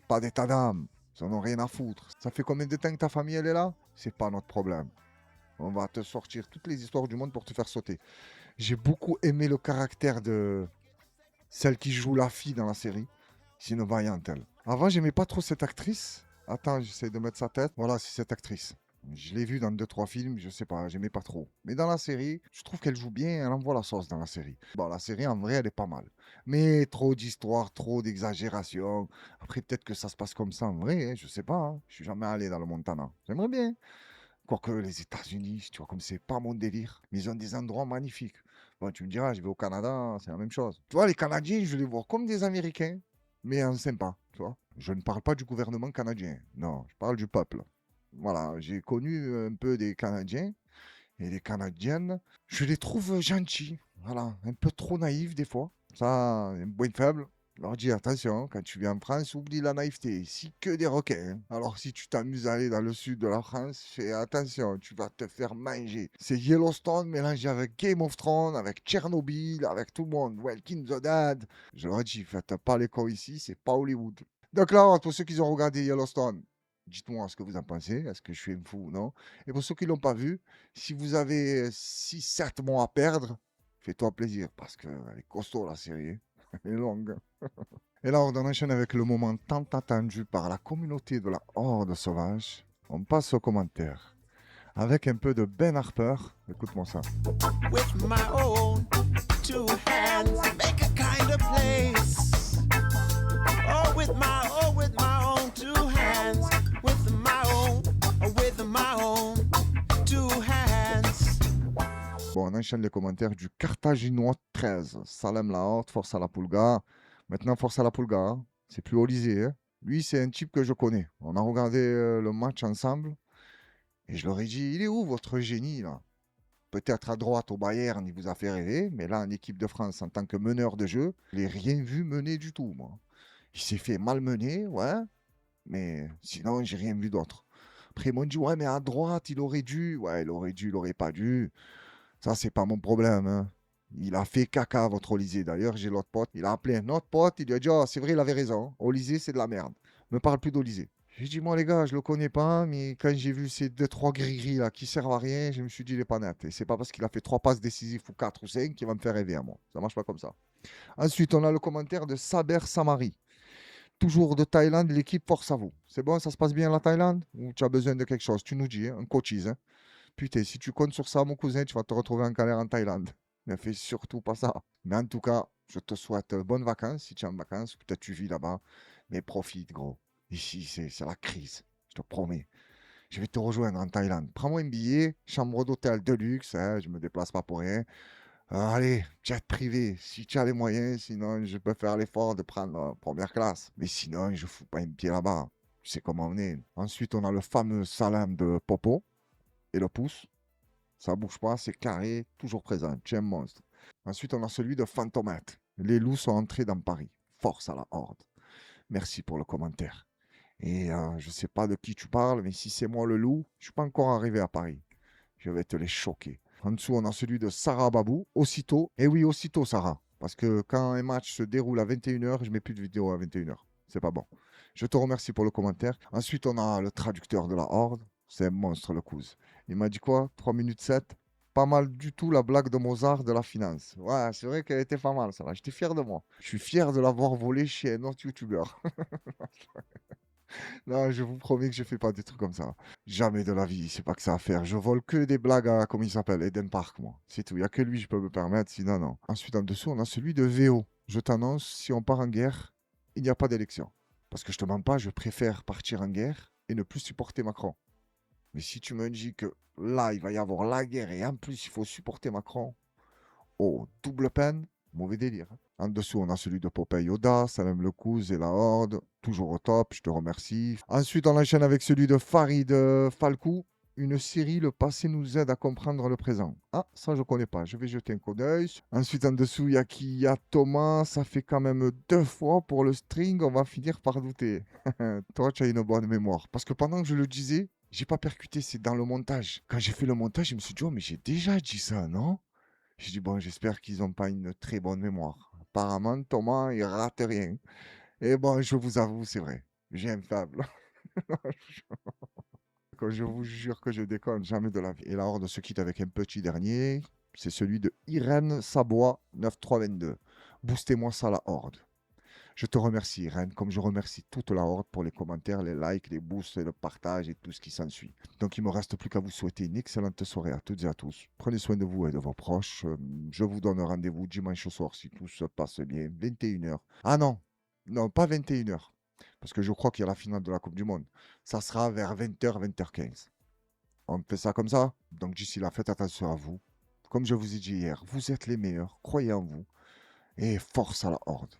Pas d'état d'âme. Ils en ont rien à foutre. Ça fait combien de temps que ta famille, elle est là? C'est pas notre problème. On va te sortir toutes les histoires du monde pour te faire sauter. J'ai beaucoup aimé le caractère de celle qui joue la fille dans la série. C'est une vaillante, elle. Avant, j'aimais pas trop cette actrice. Attends, j'essaie de mettre sa tête. Voilà, c'est cette actrice. Je l'ai vue dans 2-3 films, je sais pas, j'aimais pas trop. Mais dans la série, je trouve qu'elle joue bien, elle envoie la sauce dans la série. Bon, la série, en vrai, elle est pas mal. Mais trop d'histoires, trop d'exagération. Après, peut-être que ça se passe comme ça en vrai, hein, je sais pas. Hein. Je suis jamais allé dans le Montana. J'aimerais bien. Quoique les États-Unis, tu vois, comme c'est pas mon délire, mais ils ont des endroits magnifiques. Bon, tu me diras, je vais au Canada, c'est la même chose. Tu vois, les Canadiens, je les vois comme des Américains, mais en sympa, tu vois. Je ne parle pas du gouvernement canadien, non, je parle du peuple. Voilà, j'ai connu un peu des Canadiens et des Canadiennes. Je les trouve gentils, voilà, un peu trop naïfs des fois. Ça, un point faible. Je leur dis attention, quand tu viens en France, oublie la naïveté. Ici, que des requins. Hein. Alors, si tu t'amuses à aller dans le sud de la France, fais attention, tu vas te faire manger. C'est Yellowstone mélangé avec Game of Thrones, avec Tchernobyl, avec tout le monde. Welcome the Dead. Je leur dis, faites pas les cons ici, c'est pas Hollywood. Donc là, pour ceux qui ont regardé Yellowstone, dites-moi ce que vous en pensez. Est-ce que je suis un fou ou non? Et pour ceux qui ne l'ont pas vu, si vous avez 6-7 mois à perdre, fais-toi plaisir parce qu'elle est costaud la série. Elle est longue. Et là, on enchaîne avec le moment tant attendu par la communauté de la Horde Sauvage. On passe aux commentaires. Avec un peu de Ben Harper. Écoute-moi ça. With my own two hands, make a kind of place. Oh, with my own two hands, with my own two hands. Bon, on enchaîne les commentaires du Carthaginois 13. Salem la Horde, force à la Pulga. Maintenant, force à la Pulga. Hein. C'est plus Olysée. Hein. Lui, c'est un type que je connais. On a regardé le match ensemble. Et je leur ai dit, il est où votre génie là? Peut-être à droite au Bayern, il vous a fait rêver. Mais là, en équipe de France, en tant que meneur de jeu, je l'ai rien vu mener du tout, moi. Il s'est fait malmener, ouais. Mais sinon, j'ai rien vu d'autre. Après, ils m'ont dit, ouais, mais à droite, il aurait dû. Ouais, il aurait dû, il aurait pas dû. Ça, c'est pas mon problème. Hein. Il a fait caca, votre Olysée. D'ailleurs, j'ai l'autre pote. Il a appelé un autre pote. Il lui a dit, oh, c'est vrai, il avait raison. Olysée, c'est de la merde. Me parle plus d'Olysée. J'ai dit, moi, les gars, je le connais pas. Mais quand j'ai vu ces 2-3 gris-gris là qui servent à rien, je me suis dit, il est pas net. Et c'est pas parce qu'il a fait 3 passes décisives ou 4 ou 5 qu'il va me faire rêver à moi. Ça marche pas comme ça. Ensuite, on a le commentaire de Saber Samari. Toujours de Thaïlande, l'équipe force à vous. C'est bon, ça se passe bien la Thaïlande? Ou tu as besoin de quelque chose? Tu nous dis, hein, un coachise. Hein. Putain, si tu comptes sur ça, mon cousin, tu vas te retrouver en galère en Thaïlande. Ne fais surtout pas ça. Mais en tout cas, je te souhaite bonnes vacances si tu es en vacances. Peut-être tu vis là-bas. Mais profite, gros. Ici, c'est la crise. Je te promets. Je vais te rejoindre en Thaïlande. Prends-moi un billet, chambre d'hôtel de luxe. Hein, je ne me déplace pas pour rien. Allez, jet privé, si tu as les moyens. Sinon, je peux faire l'effort de prendre première classe. Mais sinon, je ne fous pas un pied là-bas. Tu sais comment on est. Ensuite, on a le fameux salam de Popo. Et le pouce, ça bouge pas, c'est carré, toujours présent, tu es un monstre. Ensuite, on a celui de Fantomate. Les loups sont entrés dans Paris. Force à la Horde. Merci pour le commentaire. Et je sais pas de qui tu parles, mais si c'est moi le loup, je suis pas encore arrivé à Paris. Je vais te les choquer. En dessous, on a celui de Sarah Babou, aussitôt. Et oui, aussitôt, Sarah. Parce que quand un match se déroule à 21h, je mets plus de vidéo à 21h. C'est pas bon. Je te remercie pour le commentaire. Ensuite, on a le traducteur de la Horde. C'est un monstre, le Kouz. Il m'a dit quoi? 3 minutes 7. Pas mal du tout la blague de Mozart de la finance. Ouais, c'est vrai qu'elle était pas mal, ça va. J'étais fier de moi. Je suis fier de l'avoir volé chez un autre youtubeur. Non, je vous promets que je fais pas des trucs comme ça. Jamais de la vie, c'est pas que ça à faire. Je vole que des blagues à, comment il s'appelle, Eden Park, moi. C'est tout. Il y a que lui, je peux me permettre, sinon non. Ensuite, en dessous, on a celui de VO. Je t'annonce, si on part en guerre, il n'y a pas d'élection. Parce que je te mens pas, je préfère partir en guerre et ne plus supporter Macron. Mais si tu me dis que là, il va y avoir la guerre et en plus, il faut supporter Macron, oh, double peine, mauvais délire. En dessous, on a celui de Popeye Yoda, Salem Lecouz et la Horde, toujours au top, je te remercie. Ensuite, on enchaîne avec celui de Farid Falkou, une série, le passé nous aide à comprendre le présent. Ah, ça je connais pas, je vais jeter un coup d'œil. Ensuite, en dessous, il y a qui? Il y a Thomas, ça fait quand même 2 fois pour le string, on va finir par douter. Toi, tu as une bonne mémoire. Parce que pendant que je le disais, j'ai pas percuté, c'est dans le montage. Quand j'ai fait le montage, je me suis dit, oh, mais j'ai déjà dit ça, non? J'ai dit, bon, j'espère qu'ils n'ont pas une très bonne mémoire. Apparemment, Thomas, il rate rien. Et bon, je vous avoue, c'est vrai. J'ai un faible. Quand je vous jure que je déconne, jamais de la vie. Et la Horde se quitte avec un petit dernier. C'est celui de Irène Sabois, 9322. Boostez-moi ça, la Horde. Je te remercie, Irène, comme je remercie toute la Horde pour les commentaires, les likes, les boosts, le partage et tout ce qui s'ensuit. Donc, il ne me reste plus qu'à vous souhaiter une excellente soirée à toutes et à tous. Prenez soin de vous et de vos proches. Je vous donne rendez-vous dimanche soir si tout se passe bien, 21h. Ah non, non, pas 21h. Parce que je crois qu'il y a la finale de la Coupe du Monde. Ça sera vers 20h, 20h15. On fait ça comme ça. Donc, d'ici là, faites attention à vous. Comme je vous ai dit hier, vous êtes les meilleurs. Croyez en vous. Et force à la Horde.